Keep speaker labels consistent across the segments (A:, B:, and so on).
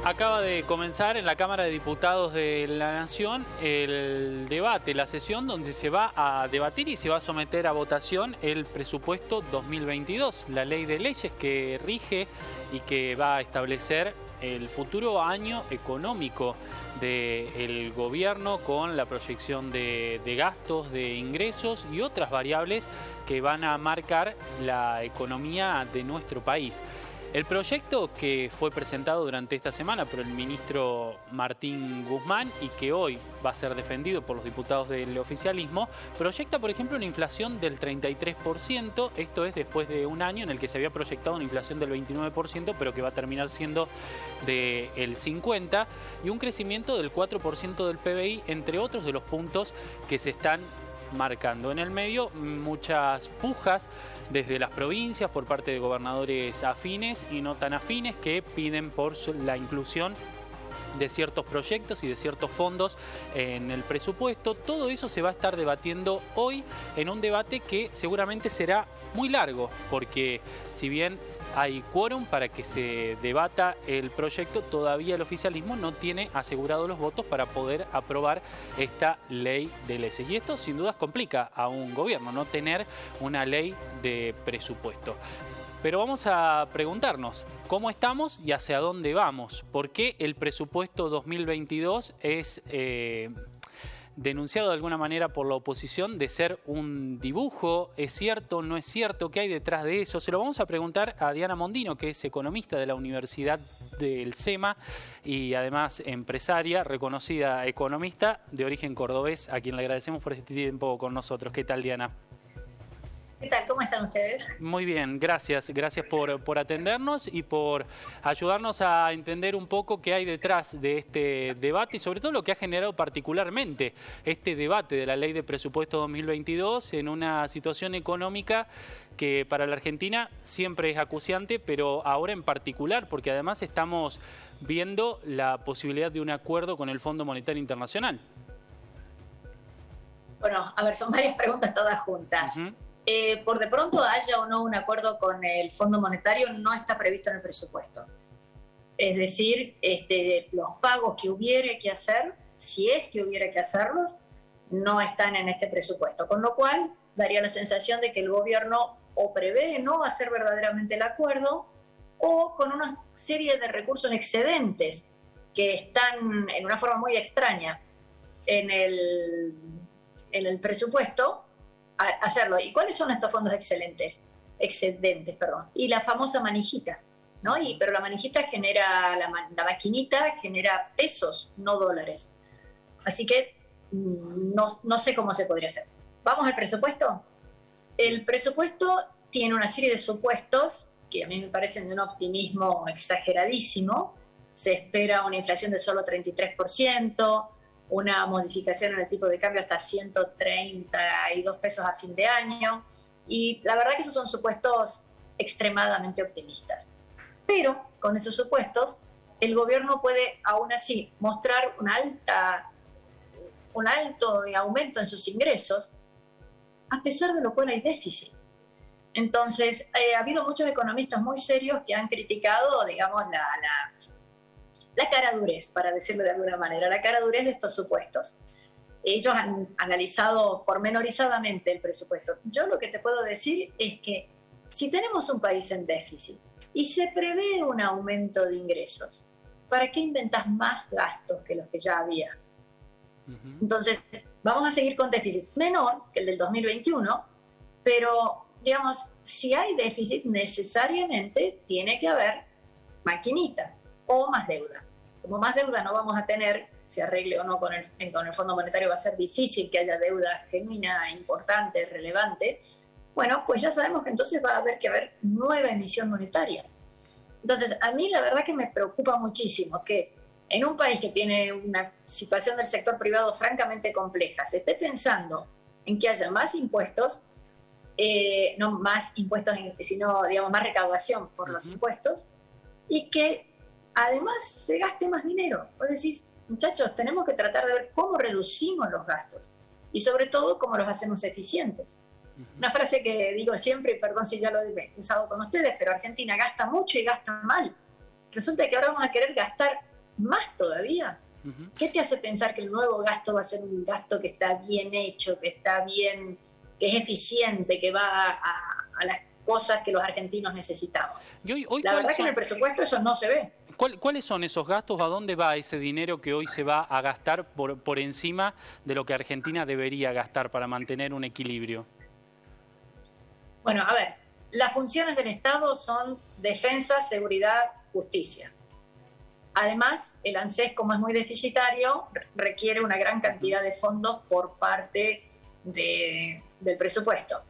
A: Acaba de comenzar en la Cámara de Diputados de la Nación el debate, la sesión donde se va a debatir y se va a someter a votación el presupuesto 2022, la ley de leyes que rige y que va a establecer el futuro año económico del gobierno con la proyección de gastos, de ingresos y otras variables que van a marcar la economía de nuestro país. El proyecto que fue presentado durante esta semana por el ministro Martín Guzmán y que hoy va a ser defendido por los diputados del oficialismo, proyecta, por ejemplo, una inflación del 33%. Esto es después de un año en el que se había proyectado una inflación del 29%, pero que va a terminar siendo del 50%, y un crecimiento del 4% del PBI, entre otros de los puntos que se están marcando. En el medio, muchas pujas desde las provincias por parte de gobernadores afines y no tan afines que piden por la inclusión de ciertos proyectos y de ciertos fondos en el presupuesto. Todo eso se va a estar debatiendo hoy en un debate que seguramente será muy largo, porque si bien hay quórum para que se debata el proyecto, todavía el oficialismo no tiene asegurados los votos para poder aprobar esta ley de leyes. Y esto sin dudas complica a un gobierno, no tener una ley de presupuesto. Pero vamos a preguntarnos cómo estamos y hacia dónde vamos. ¿Por qué el presupuesto 2022 es denunciado de alguna manera por la oposición de ser un dibujo? ¿Es cierto? ¿No es cierto? ¿Qué hay detrás de eso? Se lo vamos a preguntar a Diana Mondino, que es economista de la Universidad del SEMA y además empresaria, reconocida economista de origen cordobés, a quien le agradecemos por este tiempo con nosotros. ¿Qué tal, Diana?
B: ¿Qué tal? ¿Cómo están ustedes?
A: Muy bien, gracias. Gracias por atendernos y por ayudarnos a entender un poco qué hay detrás de este debate y sobre todo lo que ha generado particularmente este debate de la Ley de Presupuesto 2022 en una situación económica que para la Argentina siempre es acuciante, pero ahora en particular, porque además estamos viendo la posibilidad de un acuerdo con el Fondo Monetario Internacional.
B: Bueno, a ver, son varias preguntas todas juntas. Por de pronto haya o no un acuerdo con el Fondo Monetario, no está previsto en el presupuesto. Es decir, los pagos que hubiera que hacer, si es que hubiera que hacerlos, no están en este presupuesto. Con lo cual, daría la sensación de que el gobierno o prevé no hacer verdaderamente el acuerdo o con una serie de recursos excedentes que están en una forma muy extraña en el presupuesto, hacerlo. ¿Y cuáles son estos fondos excedentes? Y la famosa manijita, ¿no? Pero la manijita genera, la maquinita genera pesos, no dólares. Así que no sé cómo se podría hacer. ¿Vamos al presupuesto? El presupuesto tiene una serie de supuestos que a mí me parecen de un optimismo exageradísimo. Se espera una inflación de solo 33%, una modificación en el tipo de cambio hasta 132 pesos a fin de año, y la verdad que esos son supuestos extremadamente optimistas. Pero con esos supuestos, el gobierno puede aún así mostrar un alto aumento en sus ingresos, a pesar de lo cual hay déficit. Entonces, ha habido muchos economistas muy serios que han criticado, digamos, la caradurez, para decirlo de alguna manera, la caradurez de estos supuestos. Ellos han analizado pormenorizadamente el presupuesto. Yo lo que te puedo decir es que si tenemos un país en déficit y se prevé un aumento de ingresos, ¿para qué inventas más gastos que los que ya había? Entonces, vamos a seguir con déficit menor que el del 2021, pero, digamos, si hay déficit, necesariamente tiene que haber maquinita o más deuda. Como más deuda no vamos a tener, se arregle o no con el Fondo Monetario, va a ser difícil que haya deuda genuina, importante, relevante. Bueno, pues ya sabemos que entonces va a haber que haber nueva emisión monetaria. Entonces, a mí la verdad que me preocupa muchísimo que en un país que tiene una situación del sector privado francamente compleja, se esté pensando en que haya más impuestos, no más impuestos, sino, digamos, más recaudación por los impuestos, y que además se gaste más dinero. Vos decís, muchachos, tenemos que tratar de ver cómo reducimos los gastos y sobre todo cómo los hacemos eficientes. Una frase que digo siempre, perdón si ya lo he usado con ustedes, pero Argentina gasta mucho y gasta mal. Resulta que ahora vamos a querer gastar más todavía. ¿Qué te hace pensar que el nuevo gasto va a ser un gasto que está bien hecho, que está bien, que es eficiente, que va a las cosas que los argentinos necesitamos?
A: Hoy,
B: la verdad es que en el presupuesto eso no se ve.
A: ¿Cuáles son esos gastos? ¿A dónde va ese dinero que hoy se va a gastar por encima de lo que Argentina debería gastar para mantener un equilibrio?
B: Bueno, a ver, las funciones del Estado son defensa, seguridad, justicia. Además, el ANSES, como es muy deficitario, requiere una gran cantidad de fondos por parte del presupuesto.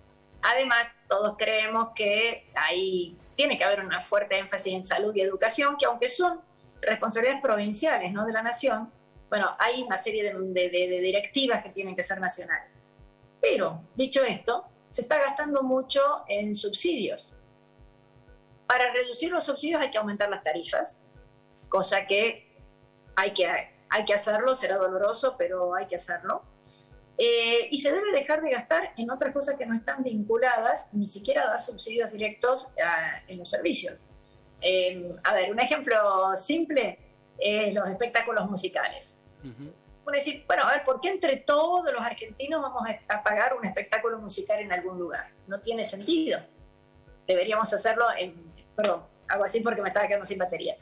B: Además, todos creemos que ahí tiene que haber una fuerte énfasis en salud y educación, que aunque son responsabilidades provinciales, ¿no?, de la nación, bueno, hay una serie de directivas que tienen que ser nacionales. Pero, dicho esto, se está gastando mucho en subsidios. Para reducir los subsidios hay que aumentar las tarifas, cosa que hay que hacerlo, será doloroso, pero hay que hacerlo. Y se debe dejar de gastar en otras cosas que no están vinculadas, ni siquiera a dar subsidios directos en los servicios. A ver, un ejemplo simple es los espectáculos musicales. Uno dice, bueno, a ver, ¿por qué entre todos los argentinos vamos a pagar un espectáculo musical en algún lugar? No tiene sentido. Deberíamos hacerlo perdón, hago así porque me estaba quedando sin batería.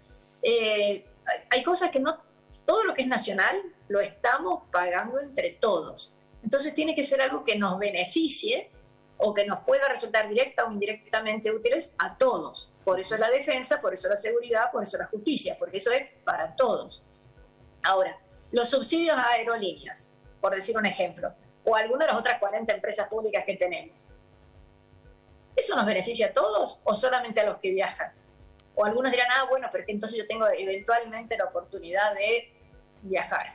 B: Hay cosas que no, todo lo que es nacional lo estamos pagando entre todos. Entonces tiene que ser algo que nos beneficie o que nos pueda resultar directa o indirectamente útiles a todos. Por eso es la defensa, por eso la seguridad, por eso la justicia, porque eso es para todos. Ahora, los subsidios a aerolíneas, por decir un ejemplo, o alguna de las otras 40 empresas públicas que tenemos. ¿Eso nos beneficia a todos o solamente a los que viajan? O algunos dirán, bueno, pero que entonces yo tengo eventualmente la oportunidad de viajar.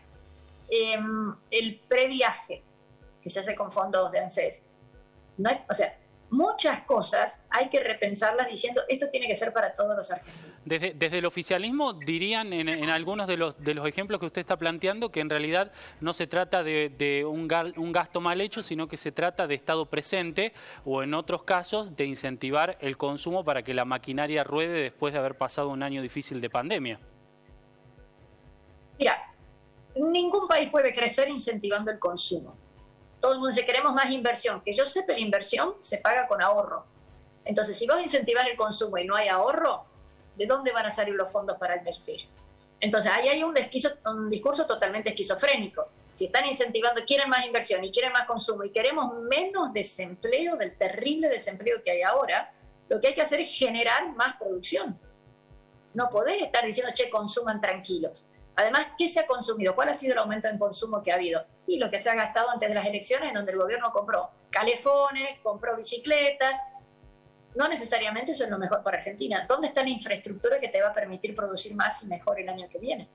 B: El previaje, que se hace con fondos de ANSES, no hay, o sea, muchas cosas hay que repensarlas diciendo esto tiene que ser para todos los argentinos.
A: Desde el oficialismo dirían en algunos de los ejemplos que usted está planteando que en realidad no se trata de un gasto mal hecho, sino que se trata de Estado presente o en otros casos de incentivar el consumo para que la maquinaria ruede después de haber pasado un año difícil de pandemia.
B: Mira, ningún país puede crecer incentivando el consumo. Todo el mundo dice, queremos más inversión. Que yo sepa, la inversión se paga con ahorro. Entonces, si vas a incentivar el consumo y no hay ahorro, ¿de dónde van a salir los fondos para invertir? Entonces, ahí hay un discurso totalmente esquizofrénico. Si están incentivando, quieren más inversión y quieren más consumo y queremos menos desempleo, del terrible desempleo que hay ahora, lo que hay que hacer es generar más producción. No podés estar diciendo, che, consuman tranquilos. Además, ¿qué se ha consumido? ¿Cuál ha sido el aumento en consumo que ha habido? Y lo que se ha gastado antes de las elecciones, en donde el gobierno compró calefones, compró bicicletas. No necesariamente eso es lo mejor para Argentina. ¿Dónde está la infraestructura que te va a permitir producir más y mejor el año que viene?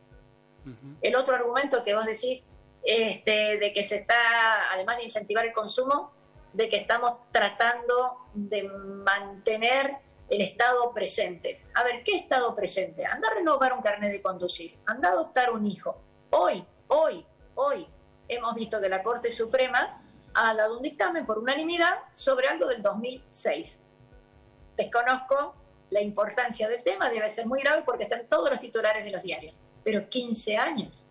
B: El otro argumento que vos decís, de que se está, además de incentivar el consumo, de que estamos tratando de mantener el Estado presente. A ver, ¿qué Estado presente? Anda a renovar un carnet de conducir, anda a adoptar un hijo. Hoy hemos visto que la Corte Suprema ha dado un dictamen por unanimidad sobre algo del 2006. Desconozco la importancia del tema, debe ser muy grave porque están todos los titulares de los diarios. Pero 15 años.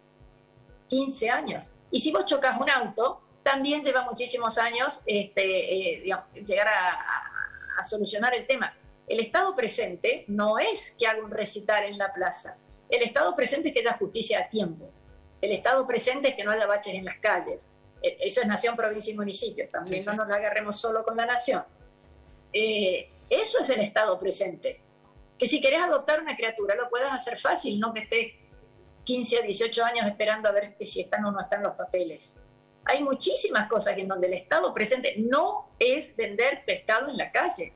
B: 15 años. Y si vos chocas un auto, también lleva muchísimos años llegar a solucionar el tema. El Estado presente no es que haga un recital en la plaza. El Estado presente es que haya justicia a tiempo. El Estado presente es que no haya baches en las calles. Eso es nación, provincia y municipio. También no nos la agarremos solo con la nación. Eso es el Estado presente. Que si querés adoptar una criatura lo puedas hacer fácil, no que estés 15 a 18 años esperando a ver si están o no están los papeles. Hay muchísimas cosas en donde el Estado presente no es vender pescado en la calle.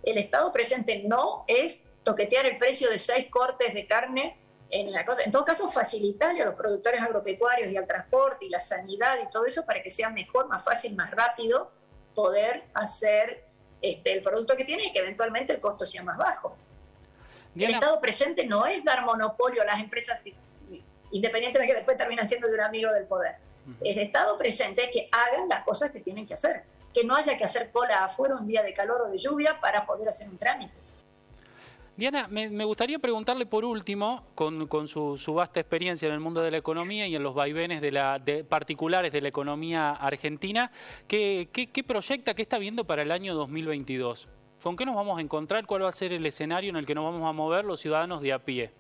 B: El Estado presente no es toquetear el precio de 6 cortes de carne en la cosa. En todo caso, facilitarle a los productores agropecuarios y al transporte y la sanidad y todo eso para que sea mejor, más fácil, más rápido poder hacer el producto que tiene y que eventualmente el costo sea más bajo. Diana. El Estado presente no es dar monopolio a las empresas, independientemente que después terminan siendo de un amigo del poder. El Estado presente es que hagan las cosas que tienen que hacer. Que no haya que hacer cola afuera un día de calor o de lluvia para poder hacer un trámite.
A: Diana, me gustaría preguntarle por último, con su vasta experiencia en el mundo de la economía y en los vaivenes particulares de la economía argentina, ¿qué proyecta, qué está viendo para el año 2022? ¿Con qué nos vamos a encontrar? ¿Cuál va a ser el escenario en el que nos vamos a mover los ciudadanos de a pie?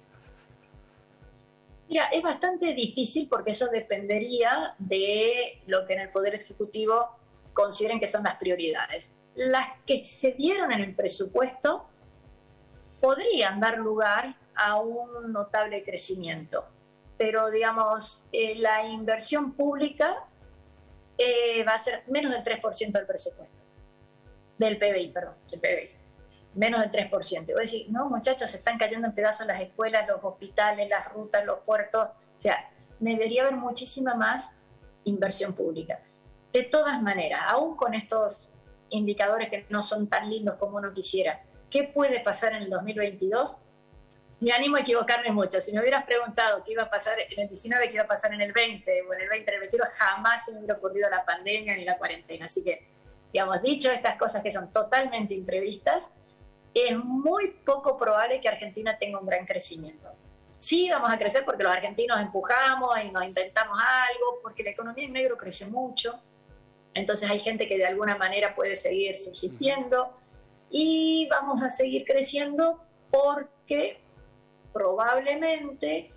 B: Mira, es bastante difícil porque eso dependería de lo que en el Poder Ejecutivo consideren que son las prioridades. Las que se dieron en el presupuesto podrían dar lugar a un notable crecimiento, pero digamos, la inversión pública va a ser menos del 3% del presupuesto, del PBI, menos del 3%. Y voy a decir, no, muchachos, se están cayendo en pedazos las escuelas, los hospitales, las rutas, los puertos. O sea, debería haber muchísima más inversión pública. De todas maneras, aún con estos indicadores que no son tan lindos como uno quisiera, ¿qué puede pasar en el 2022? Me animo a equivocarme mucho. Si me hubieras preguntado qué iba a pasar en el 19, qué iba a pasar en el 20, o en el 20, en el 21, jamás se me hubiera ocurrido la pandemia ni la cuarentena. Así que, digamos, dicho estas cosas que son totalmente imprevistas, es muy poco probable que Argentina tenga un gran crecimiento. Sí vamos a crecer porque los argentinos empujamos y nos inventamos algo, porque la economía en negro creció mucho, entonces hay gente que de alguna manera puede seguir subsistiendo, y vamos a seguir creciendo porque probablemente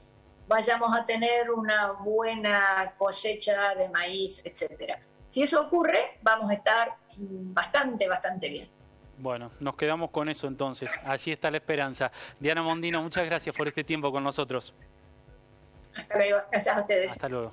B: vayamos a tener una buena cosecha de maíz, etcétera. Si eso ocurre, vamos a estar bastante bien.
A: Bueno, nos quedamos con eso entonces. Allí está la esperanza. Diana Mondino, muchas gracias por este tiempo con nosotros.
B: Hasta luego. Gracias a ustedes.
A: Hasta luego.